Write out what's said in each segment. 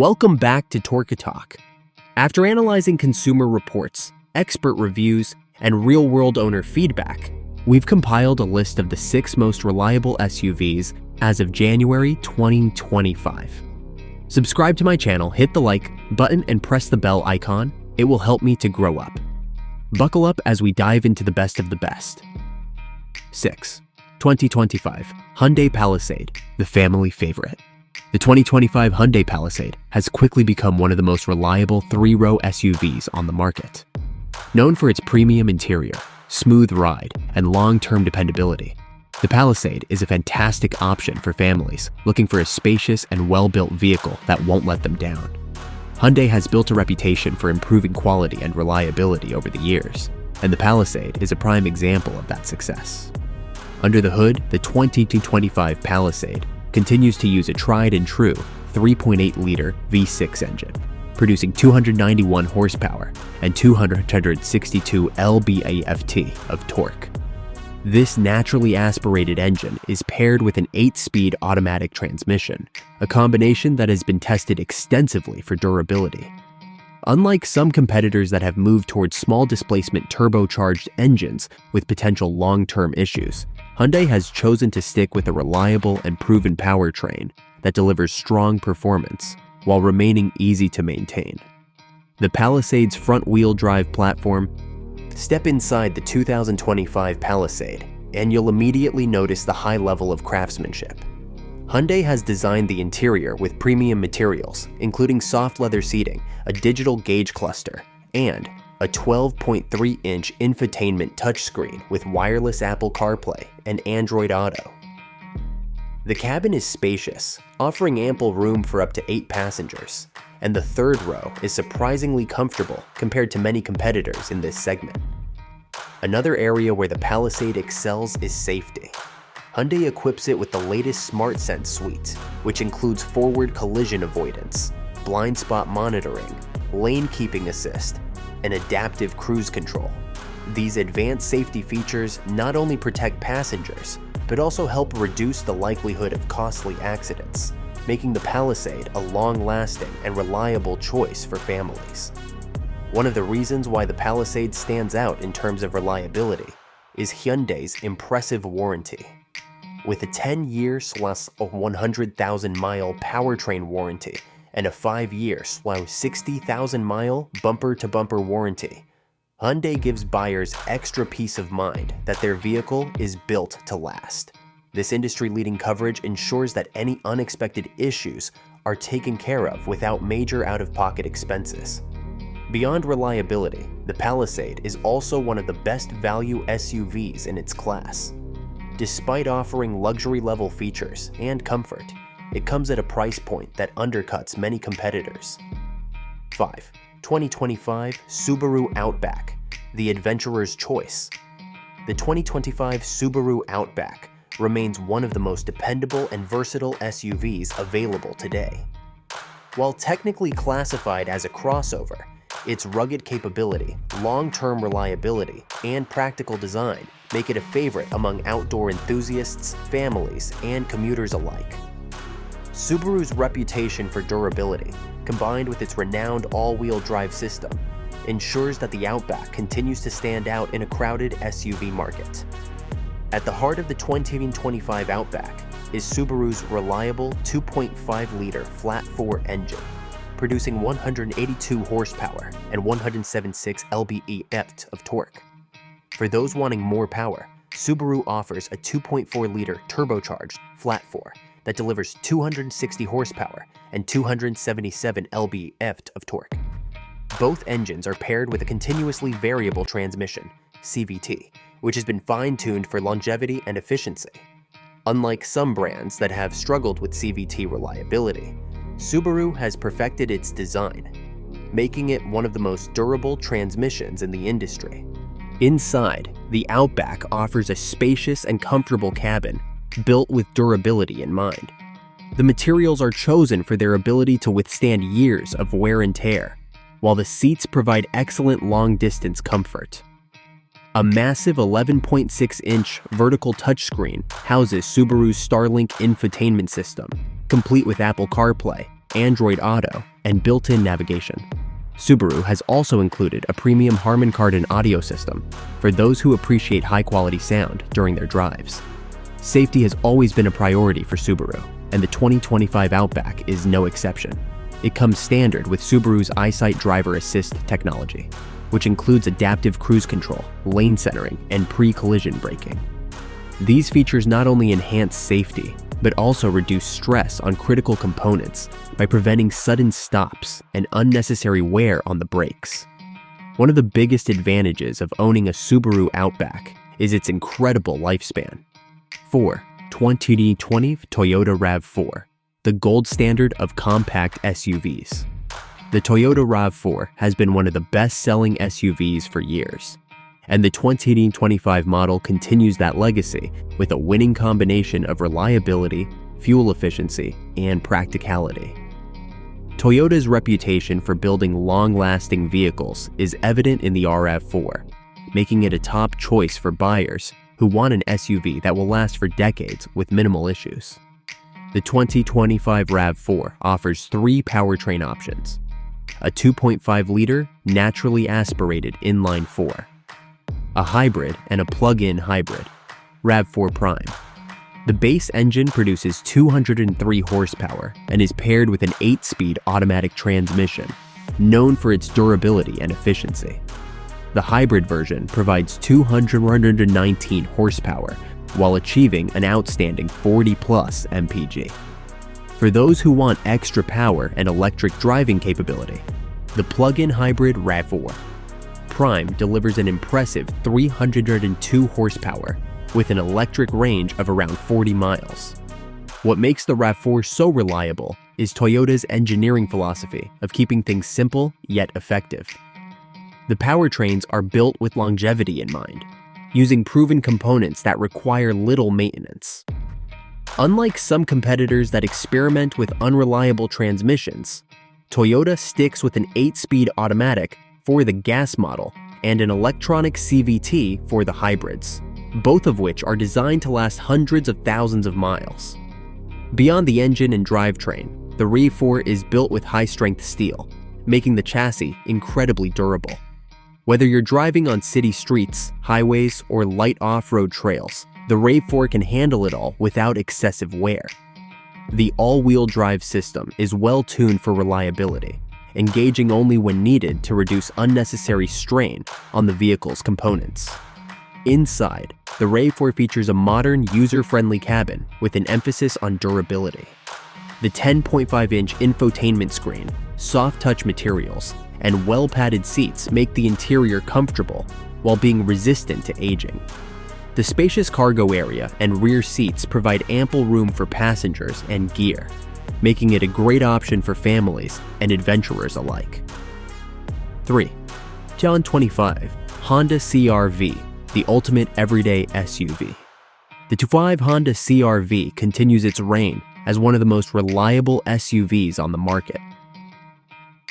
Welcome back to Torque Talk. After analyzing consumer reports, expert reviews, and real-world owner feedback, we've compiled a list of the 6 most reliable SUVs as of January 2025. Subscribe to my channel, hit the like button, and press the bell icon. It will help me to grow up. Buckle up as we dive into the best of the best. 6. 2025 Hyundai Palisade, the family favorite. The 2025 Hyundai Palisade has quickly become one of the most reliable 3-row SUVs on the market. Known for its premium interior, smooth ride, and long-term dependability, the Palisade is a fantastic option for families looking for a spacious and well-built vehicle that won't let them down. Hyundai has built a reputation for improving quality and reliability over the years, and the Palisade is a prime example of that success. Under the hood, the 2025 Palisade continues to use a tried-and-true 3.8-liter V6 engine, producing 291 horsepower and 262 lb-ft of torque. This naturally aspirated engine is paired with an 8-speed automatic transmission, a combination that has been tested extensively for durability. Unlike some competitors that have moved towards small-displacement turbocharged engines with potential long-term issues, Hyundai has chosen to stick with a reliable and proven powertrain that delivers strong performance while remaining easy to maintain. The Palisade's front-wheel drive platform. Step inside the 2025 Palisade, and you'll immediately notice the high level of craftsmanship. Hyundai has designed the interior with premium materials, including soft leather seating, a digital gauge cluster, and a 12.3-inch infotainment touchscreen with wireless Apple CarPlay and Android Auto. The cabin is spacious, offering ample room for up to 8 passengers, and the third row is surprisingly comfortable compared to many competitors in this segment. Another area where the Palisade excels is safety. Hyundai equips it with the latest SmartSense suite, which includes forward collision avoidance, blind spot monitoring, lane keeping assist, and adaptive cruise control. These advanced safety features not only protect passengers, but also help reduce the likelihood of costly accidents, making the Palisade a long-lasting and reliable choice for families. One of the reasons why the Palisade stands out in terms of reliability is Hyundai's impressive warranty. With a 10-year/100,000-mile powertrain warranty and a 5-year/60,000-mile bumper-to-bumper warranty, Hyundai gives buyers extra peace of mind that their vehicle is built to last. This industry-leading coverage ensures that any unexpected issues are taken care of without major out-of-pocket expenses. Beyond reliability, the Palisade is also one of the best value SUVs in its class. Despite offering luxury-level features and comfort, it comes at a price point that undercuts many competitors. 5. 2025 Subaru Outback, the adventurer's choice. The 2025 Subaru Outback remains one of the most dependable and versatile SUVs available today. While technically classified as a crossover, its rugged capability, long-term reliability, and practical design make it a favorite among outdoor enthusiasts, families, and commuters alike. Subaru's reputation for durability, combined with its renowned all-wheel drive system, ensures that the Outback continues to stand out in a crowded SUV market. At the heart of the 2025 Outback is Subaru's reliable 2.5-liter flat-4 engine, producing 182 horsepower and 176 lb-ft of torque. For those wanting more power, Subaru offers a 2.4-liter turbocharged flat-4 that delivers 260 horsepower and 277 lb-ft of torque. Both engines are paired with a continuously variable transmission, CVT, which has been fine-tuned for longevity and efficiency. Unlike some brands that have struggled with CVT reliability, Subaru has perfected its design, making it one of the most durable transmissions in the industry. Inside, the Outback offers a spacious and comfortable cabin built with durability in mind. The materials are chosen for their ability to withstand years of wear and tear, while the seats provide excellent long-distance comfort. A massive 11.6-inch vertical touchscreen houses Subaru's Starlink infotainment system, complete with Apple CarPlay, Android Auto, and built-in navigation. Subaru has also included a premium Harman Kardon audio system for those who appreciate high-quality sound during their drives. Safety has always been a priority for Subaru, and the 2025 Outback is no exception. It comes standard with Subaru's EyeSight driver assist technology, which includes adaptive cruise control, lane centering, and pre-collision braking. These features not only enhance safety, but also reduce stress on critical components by preventing sudden stops and unnecessary wear on the brakes. One of the biggest advantages of owning a Subaru Outback is its incredible lifespan. 4. 2020 Toyota RAV4, the gold standard of compact SUVs. The Toyota RAV4 has been one of the best-selling SUVs for years, and the 2025 model continues that legacy with a winning combination of reliability, fuel efficiency, and practicality. Toyota's reputation for building long-lasting vehicles is evident in the RAV4, making it a top choice for buyers who want an SUV that will last for decades with minimal issues. The 2025 RAV4 offers 3 powertrain options: a 2.5-liter naturally aspirated inline-4, a hybrid, and a plug-in hybrid, RAV4 Prime. The base engine produces 203 horsepower and is paired with an 8-speed automatic transmission, known for its durability and efficiency. The hybrid version provides 219 horsepower while achieving an outstanding 40-plus mpg. For those who want extra power and electric driving capability, the plug-in hybrid RAV4 Prime delivers an impressive 302 horsepower with an electric range of around 40 miles. What makes the RAV4 so reliable is Toyota's engineering philosophy of keeping things simple yet effective. The powertrains are built with longevity in mind, using proven components that require little maintenance. Unlike some competitors that experiment with unreliable transmissions, Toyota sticks with an 8-speed automatic for the gas model and an electronic CVT for the hybrids, both of which are designed to last hundreds of thousands of miles. Beyond the engine and drivetrain, the RAV4 is built with high-strength steel, making the chassis incredibly durable. Whether you're driving on city streets, highways, or light off-road trails, the RAV4 can handle it all without excessive wear. The all-wheel drive system is well-tuned for reliability, engaging only when needed to reduce unnecessary strain on the vehicle's components. Inside, the RAV4 features a modern, user-friendly cabin with an emphasis on durability. The 10.5-inch infotainment screen, soft-touch materials, and well-padded seats make the interior comfortable while being resistant to aging. The spacious cargo area and rear seats provide ample room for passengers and gear, making it a great option for families and adventurers alike. 3. 2025 Honda CR-V, the ultimate everyday SUV. The 2025 Honda CR-V continues its reign as one of the most reliable SUVs on the market.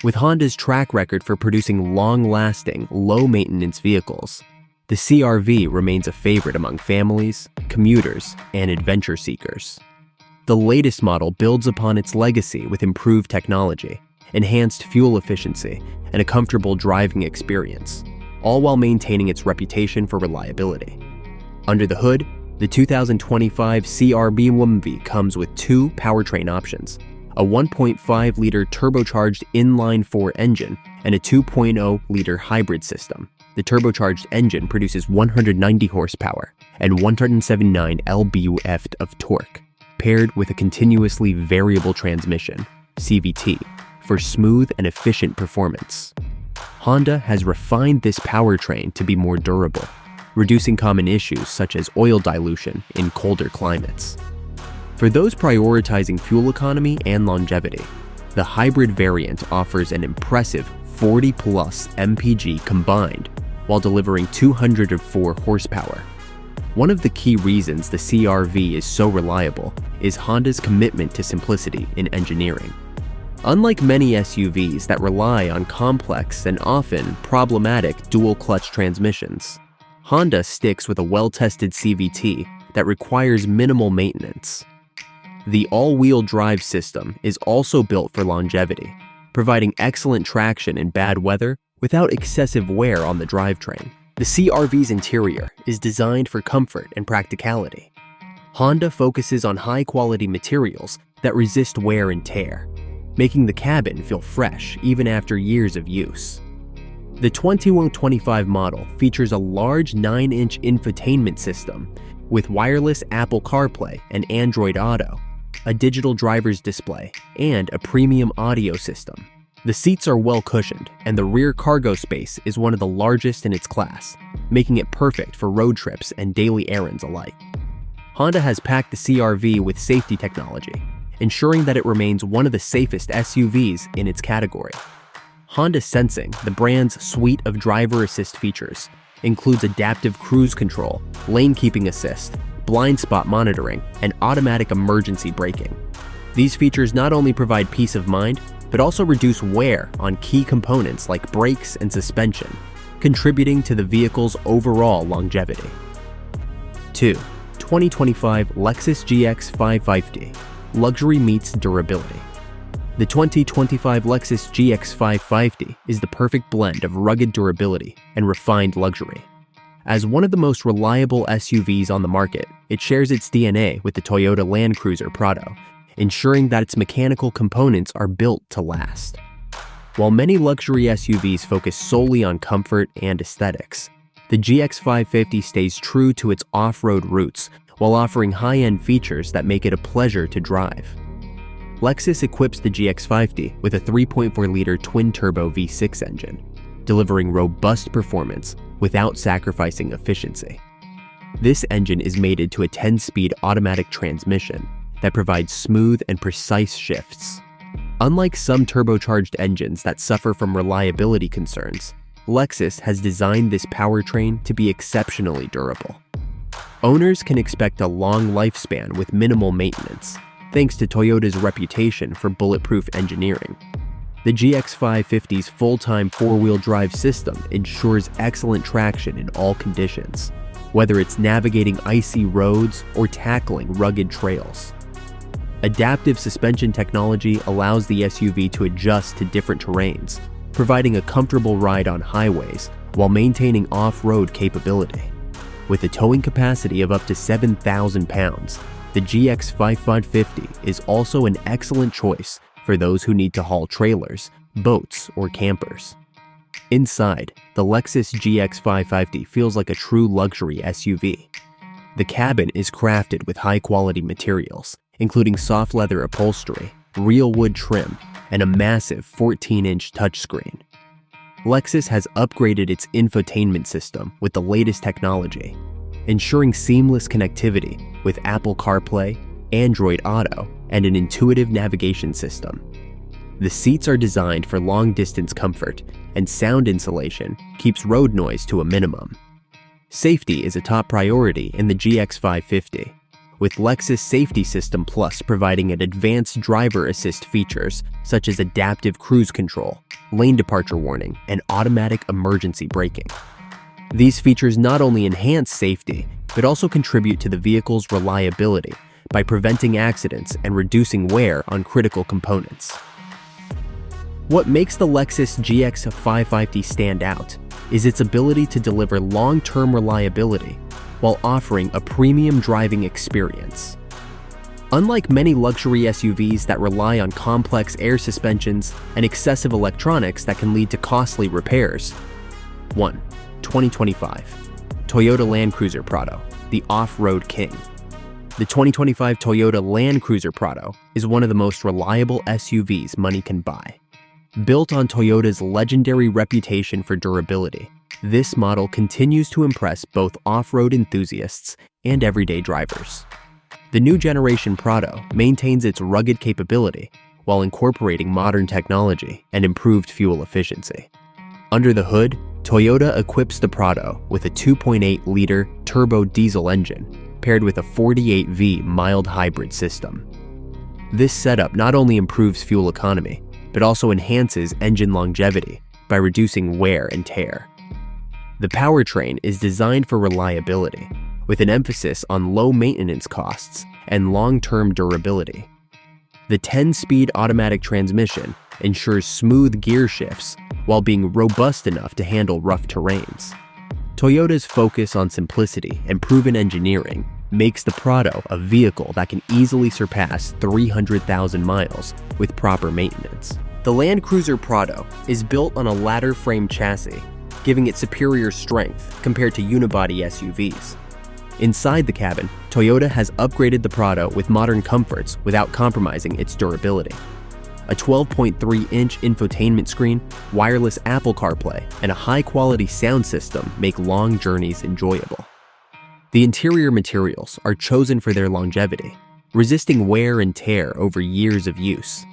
With Honda's track record for producing long-lasting, low-maintenance vehicles, the CR-V remains a favorite among families, commuters, and adventure seekers. The latest model builds upon its legacy with improved technology, enhanced fuel efficiency, and a comfortable driving experience, all while maintaining its reputation for reliability. Under the hood, the 2025 CR-V comes with 2 powertrain options: a 1.5-liter turbocharged inline-4 engine and a 2.0-liter hybrid system. The turbocharged engine produces 190 horsepower and 179 lb-ft of torque, paired with a continuously variable transmission, CVT, for smooth and efficient performance. Honda has refined this powertrain to be more durable, reducing common issues such as oil dilution in colder climates. For those prioritizing fuel economy and longevity, the hybrid variant offers an impressive 40-plus mpg combined while delivering 204 horsepower. One of the key reasons the CR-V is so reliable is Honda's commitment to simplicity in engineering. Unlike many SUVs that rely on complex and often problematic dual-clutch transmissions, Honda sticks with a well-tested CVT that requires minimal maintenance. The all-wheel drive system is also built for longevity, providing excellent traction in bad weather without excessive wear on the drivetrain. The CR-V's interior is designed for comfort and practicality. Honda focuses on high-quality materials that resist wear and tear, making the cabin feel fresh even after years of use. The 2125 model features a large 9-inch infotainment system with wireless Apple CarPlay and Android Auto, a digital driver's display, and a premium audio system. The seats are well cushioned, and the rear cargo space is one of the largest in its class, making it perfect for road trips and daily errands alike. Honda has packed the CR-V with safety technology, ensuring that it remains one of the safest SUVs in its category. Honda Sensing, the brand's suite of driver assist features, includes adaptive cruise control, lane keeping assist, blind spot monitoring, and automatic emergency braking. These features not only provide peace of mind, but also reduce wear on key components like brakes and suspension, contributing to the vehicle's overall longevity. 2. 2025 Lexus GX 550. Luxury meets durability. The 2025 Lexus GX 550 is the perfect blend of rugged durability and refined luxury. As one of the most reliable SUVs on the market, it shares its DNA with the Toyota Land Cruiser Prado, ensuring that its mechanical components are built to last. While many luxury SUVs focus solely on comfort and aesthetics, the GX 550 stays true to its off-road roots while offering high-end features that make it a pleasure to drive. Lexus equips the GX 550 with a 3.4-liter twin-turbo V6 engine, delivering robust performance without sacrificing efficiency. This engine is mated to a 10-speed automatic transmission that provides smooth and precise shifts. Unlike some turbocharged engines that suffer from reliability concerns, Lexus has designed this powertrain to be exceptionally durable. Owners can expect a long lifespan with minimal maintenance, thanks to Toyota's reputation for bulletproof engineering. The GX 550's full-time four-wheel drive system ensures excellent traction in all conditions, whether it's navigating icy roads or tackling rugged trails. Adaptive suspension technology allows the SUV to adjust to different terrains, providing a comfortable ride on highways while maintaining off-road capability. With a towing capacity of up to 7,000 pounds, the GX 550 is also an excellent choice for those who need to haul trailers, boats, or campers. Inside, the Lexus GX 550 feels like a true luxury SUV. The cabin is crafted with high-quality materials, including soft leather upholstery, real wood trim, and a massive 14-inch touchscreen. Lexus has upgraded its infotainment system with the latest technology, ensuring seamless connectivity with Apple CarPlay, Android Auto, and an intuitive navigation system. The seats are designed for long-distance comfort, and sound insulation keeps road noise to a minimum. Safety is a top priority in the GX 550, with Lexus Safety System Plus providing an advanced driver assist features such as adaptive cruise control, lane departure warning, and automatic emergency braking. These features not only enhance safety, but also contribute to the vehicle's reliability by preventing accidents and reducing wear on critical components. What makes the Lexus GX 550 stand out is its ability to deliver long-term reliability while offering a premium driving experience. Unlike many luxury SUVs that rely on complex air suspensions and excessive electronics that can lead to costly repairs. 1. 2025 Toyota Land Cruiser Prado, the off-road king. The 2025 Toyota Land Cruiser Prado is one of the most reliable SUVs money can buy. Built on Toyota's legendary reputation for durability, this model continues to impress both off-road enthusiasts and everyday drivers. The new generation Prado maintains its rugged capability while incorporating modern technology and improved fuel efficiency. Under the hood, Toyota equips the Prado with a 2.8-liter turbo diesel engine paired with a 48V mild hybrid system. This setup not only improves fuel economy, but also enhances engine longevity by reducing wear and tear. The powertrain is designed for reliability, with an emphasis on low maintenance costs and long-term durability. The 10-speed automatic transmission ensures smooth gear shifts while being robust enough to handle rough terrains. Toyota's focus on simplicity and proven engineering makes the Prado a vehicle that can easily surpass 300,000 miles with proper maintenance. The Land Cruiser Prado is built on a ladder frame chassis, giving it superior strength compared to unibody SUVs. Inside the cabin, Toyota has upgraded the Prado with modern comforts without compromising its durability. A 12.3-inch infotainment screen, wireless Apple CarPlay, and a high-quality sound system make long journeys enjoyable. The interior materials are chosen for their longevity, resisting wear and tear over years of use.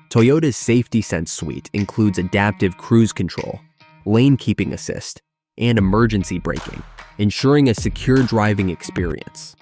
Toyota's Safety Sense suite includes adaptive cruise control, lane keeping assist, and emergency braking, ensuring a secure driving experience.